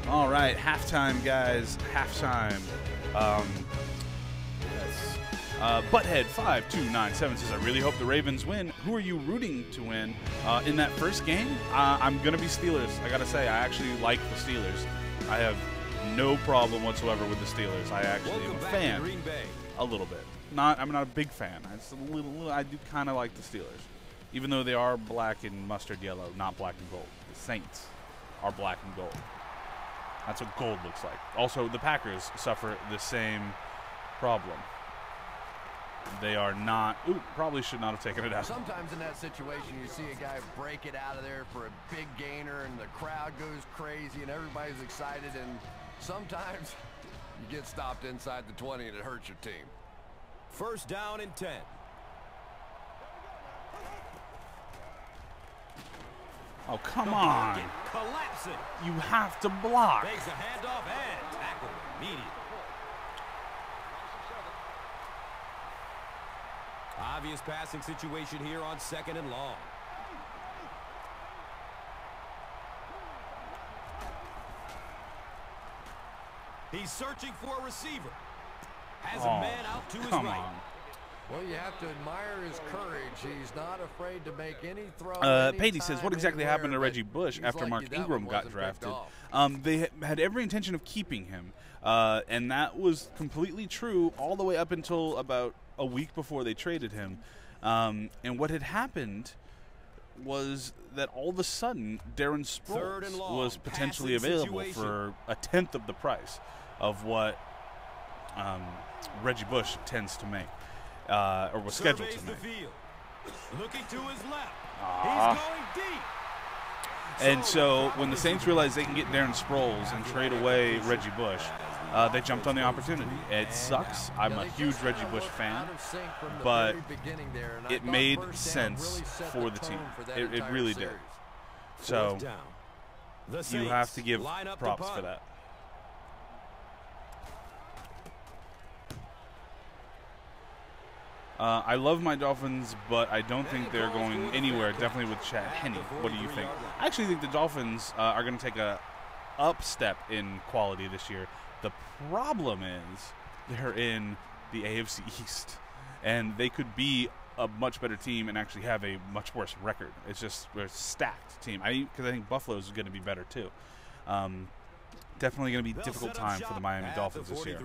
All right, halftime, guys. Halftime. Butthead5297 says, I really hope the Ravens win. Who are you rooting to win in that first game? I'm going to be Steelers. I got to say, I actually like the Steelers. I have no problem whatsoever with the Steelers. I actually am a fan. A little bit. I'm not a big fan. It's a little I do kind of like the Steelers. Even though they are black and mustard yellow, not black and gold. The Saints are black and gold. That's what gold looks like. Also, the Packers suffer the same problem. They are not. Ooh, probably should not have taken it out. Sometimes in that situation, you see a guy break it out of there for a big gainer, and the crowd goes crazy, and everybody's excited, and sometimes you get stopped inside the 20, and it hurts your team. First down and 10. Oh, come on. Collapsing. You have to block. Takes a handoff and tackle immediately. Obvious passing situation here on 2nd and long. He's searching for a receiver. Has a man out to his right. Well, you have to admire his courage. He's not afraid to make any throw. Patey says, what exactly happened to Reggie Bush after Mark Ingram got drafted? They had every intention of keeping him, and that was completely true all the way up until about a week before they traded him. And what had happened was that all of a sudden, Darren Sproles was potentially available for a tenth of the price of what Reggie Bush tends to make. Or was scheduled to make. Looking to his left. He's going deep. And so when the Saints realized they can get Darren Sproles and trade away Reggie Bush, they jumped on the opportunity. It sucks. I'm a huge Reggie Bush fan, but it made sense for the team. It really did. So you have to give props for that. I love my Dolphins, but I don't think they're going anywhere, definitely with Chad Henne. What do you think? I actually think the Dolphins are going to take a up step in quality this year. The problem is they're in the AFC East, and they could be a much better team and actually have a much worse record. It's just they're a stacked team. Because I think Buffalo's going to be better too. Definitely going to be a difficult time for the Miami Dolphins this year.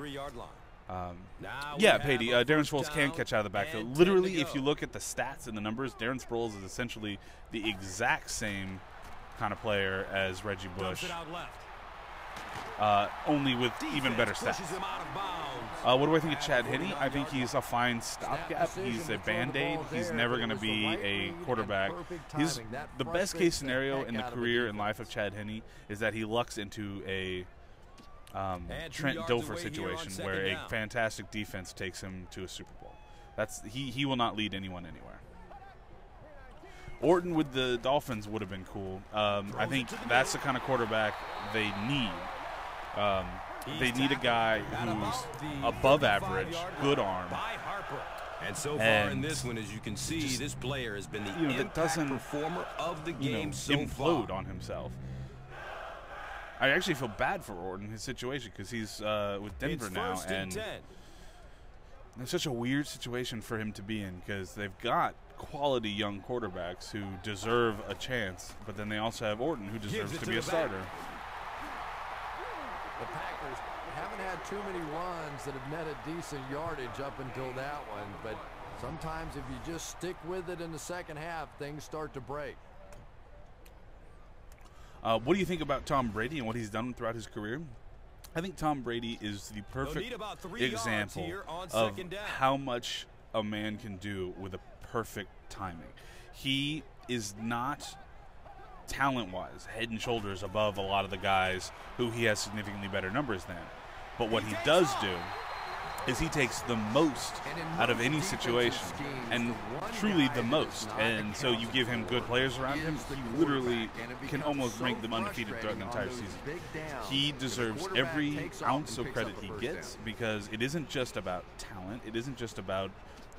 Yeah, Patey, Darren Sproles can catch out of the backfield. Literally, if you look at the stats and the numbers, Darren Sproles is essentially the exact same kind of player as Reggie Bush, only with even better stats. What do I think of Chad Henne? I think he's a fine stopgap. He's a Band-Aid. He's never going to be a quarterback. The best case scenario in the career and life of Chad Henne is that he lucks into a Trent Dilfer situation where a fantastic defense takes him to a Super Bowl. He will not lead anyone anywhere. Orton with the Dolphins would have been cool. I think that's the kind of quarterback they need. They need a guy who's above average, good arm. And so far in this one, as you can see, this player has been the impact performer of the game so far. Implode on himself. I actually feel bad for Orton, his situation, because he's with Denver now, and it's such a weird situation for him to be in, because they've got quality young quarterbacks who deserve a chance, but then they also have Orton, who deserves to be a starter. The Packers haven't had too many runs that have netted decent yardage up until that one, but sometimes if you just stick with it in the second half, things start to break. What do you think about Tom Brady and what he's done throughout his career? I think Tom Brady is the perfect example of how much a man can do with a perfect timing. He is not talent-wise head and shoulders above a lot of the guys who he has significantly better numbers than. But what he does do is he takes the most out of any situation, and truly the most. And so you give him good players around him, he literally can almost make them undefeated throughout an entire season. He deserves every ounce of credit he gets, because it isn't just about talent, it isn't just about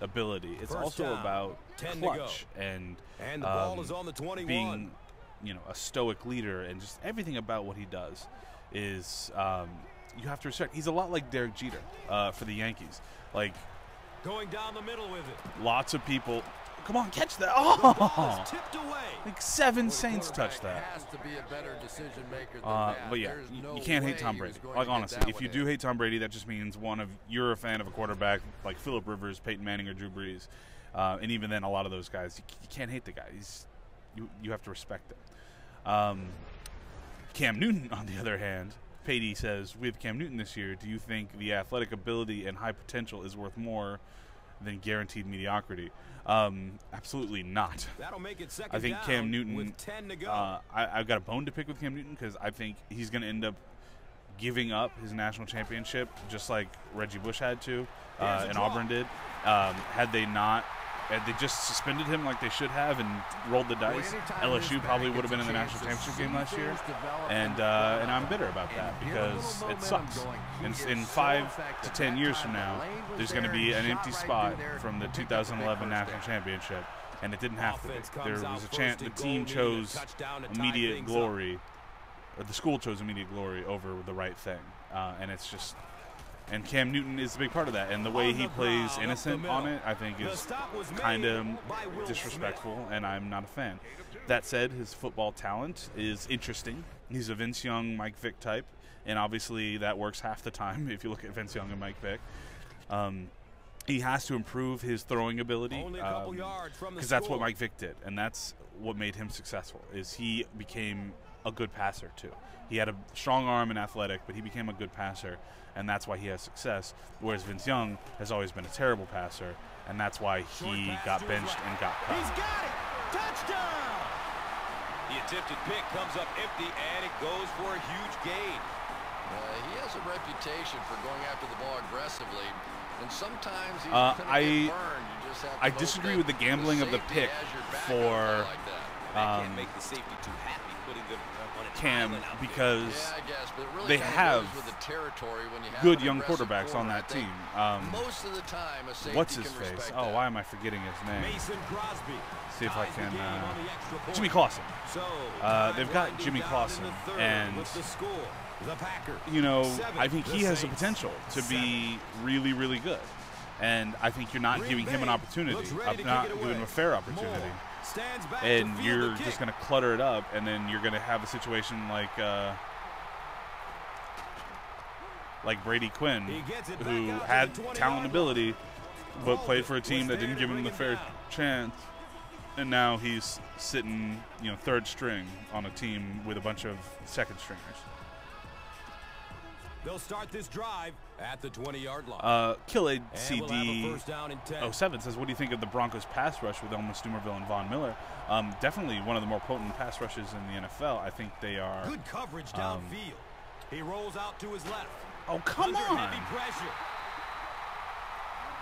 ability, it's also about clutch and being you know, a stoic leader, and just everything about what he does is you have to respect. He's a lot like Derek Jeter for the Yankees. Like, going down the middle with it. Lots of people. Come on, catch that! Oh, tipped away. Like 7 Saints touched that. Has to be a better decision maker than that. But yeah, you can't hate Tom Brady. Like, honestly, if you do hate Tom Brady, that just means you're a fan of a quarterback like Phillip Rivers, Peyton Manning, or Drew Brees, and even then, a lot of those guys, you can't hate the guy. You have to respect him. Cam Newton, on the other hand, Patey says, with Cam Newton this year, do you think the athletic ability and high potential is worth more than guaranteed mediocrity? Absolutely not. That'll make it second I think down Cam Newton, with 10 to go. I've got a bone to pick with Cam Newton because I think he's going to end up giving up his national championship just like Reggie Bush had to and Auburn did. Had they just suspended him like they should have and rolled the dice, LSU probably would have been in the national championship game last year. And I'm bitter about that because it sucks. In 5 to 10 years from now, there's going to be an empty spot from the 2011 national championship, and it didn't have to be. There was a chance the team chose immediate glory, or the school chose immediate glory over the right thing, and it's just. And Cam Newton is a big part of that. And the way he plays innocent on it, I think, is kind of disrespectful, and I'm not a fan. That said, his football talent is interesting. He's a Vince Young, Mike Vick type, and obviously that works half the time if you look at Vince Young and Mike Vick. He has to improve his throwing ability because that's what Mike Vick did, and that's what made him successful, is he became a good passer, too. He had a strong arm and athletic, but he became a good passer, and that's why he has success, whereas Vince Young has always been a terrible passer, and that's why he got benched and got cut. He's got it! Touchdown! The attempted pick comes up empty, and it goes for a huge gain. He has a reputation for going after the ball aggressively, and sometimes he's gonna get burned. You just have to I disagree with the gambling of the pick for can't make the safety too happy putting them on a Cam, because I guess, but it really they have with the territory when you have good an young aggressive quarterbacks on that team. Most of the time, a safety What's his can face? respect Oh, that. why am I forgetting his name? Mason Crosby. See if I can. Jimmy Clausen. They've got Jimmy Clausen, and you know, I think he has the potential to be really, really good. And I think you're not giving him an opportunity, not giving him a fair opportunity. And you're just going to clutter it up, and then you're going to have a situation like Brady Quinn, who had talent and ability, but played for a team that didn't give him the fair chance, and now he's sitting, you know, third string on a team with a bunch of second stringers. They'll start this drive at the 20-yard line. Killade CD07 says, what do you think of the Broncos pass rush with Elma Stumerville and Von Miller? Definitely one of the more potent pass rushes in the NFL. I think they are. Good coverage downfield. He rolls out to his left. Oh, come on. Heavy pressure.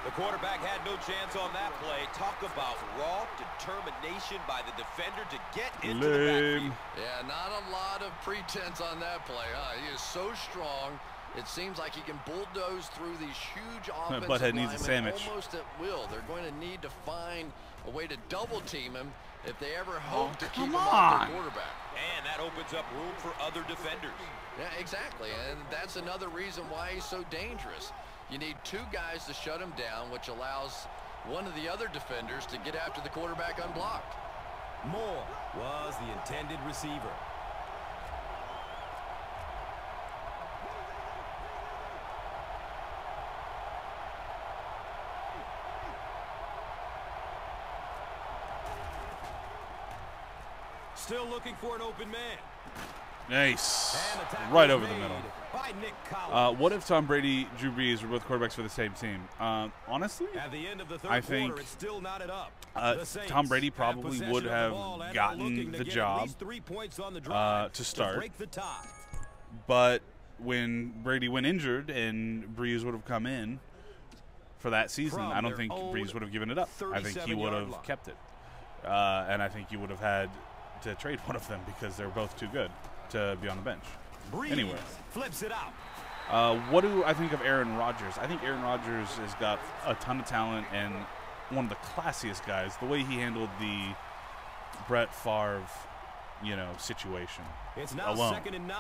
The quarterback had no chance on that play. Talk about raw determination by the defender to get into the backfield. Yeah, not a lot of pretense on that play, huh? He is so strong. It seems like he can bulldoze through these huge offensive Butthead needs a sandwich. Almost at will. They're going to need to find a way to double team him if they ever hope to keep him off their quarterback. And that opens up room for other defenders. Yeah, exactly. And that's another reason why he's so dangerous. You need 2 guys to shut him down, which allows one of the other defenders to get after the quarterback unblocked. Moore was the intended receiver. Still looking for an open man. Nice. Right over the middle. What if Tom Brady, Drew Brees were both quarterbacks for the same team? Honestly, I think Tom Brady probably would have gotten the job to start. But when Brady went injured and Brees would have come in for that season, I don't think Brees would have given it up. I think he would have kept it. And I think you would have had to trade one of them because they're both too good to be on the bench. Anyway, flips it out. What do I think of Aaron Rodgers? I think Aaron Rodgers has got a ton of talent and one of the classiest guys. The way he handled the Brett Favre you know, situation. It's now alone. 2nd and 9.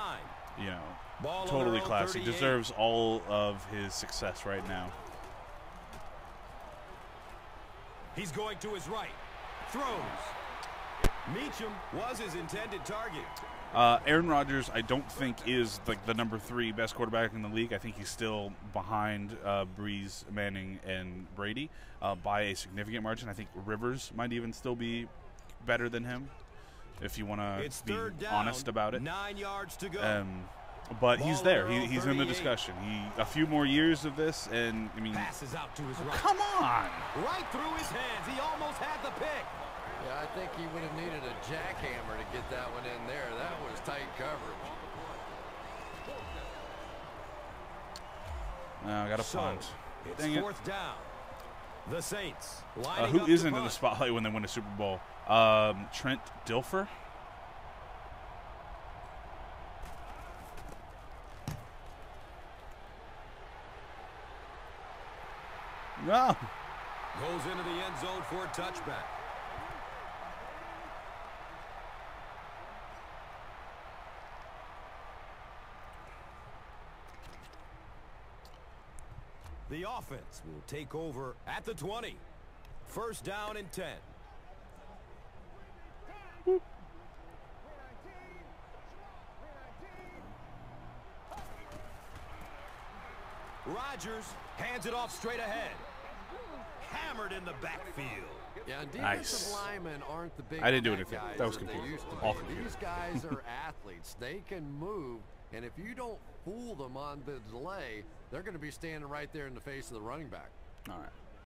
You know, Ball totally on classic. 38. Deserves all of his success right now. He's going to his right. Throws. Meacham was his intended target. Aaron Rodgers, I don't think is like the number 3 best quarterback in the league. I think he's still behind Breeze, Manning, and Brady by a significant margin. I think Rivers might even still be better than him, if you want to be honest about it. 9 yards to go. But he's there. He's in the discussion. A few more years of this, and I mean, passes out to his right. Come on! Right through his hands. He almost had the pick. Yeah, I think he would have needed a jackhammer to get that one in there. That was tight coverage. I got a punt. It's Dang it. 4th down. The Saints lining who up isn't to in the punt. spotlight when they win a Super Bowl? Trent Dilfer? No. Goes into the end zone for a touchback. The offense will take over at the 20. 1st down and 10. Rodgers hands it off straight ahead. Hammered in the backfield. Yeah, and Nice. defensive linemen aren't the big I didn't do fat anything. guys That was they computer. used to All be. computer. These guys are athletes. They can move, and if you don't fool them on the delay, they're going to be standing right there in the face of the running back. All right.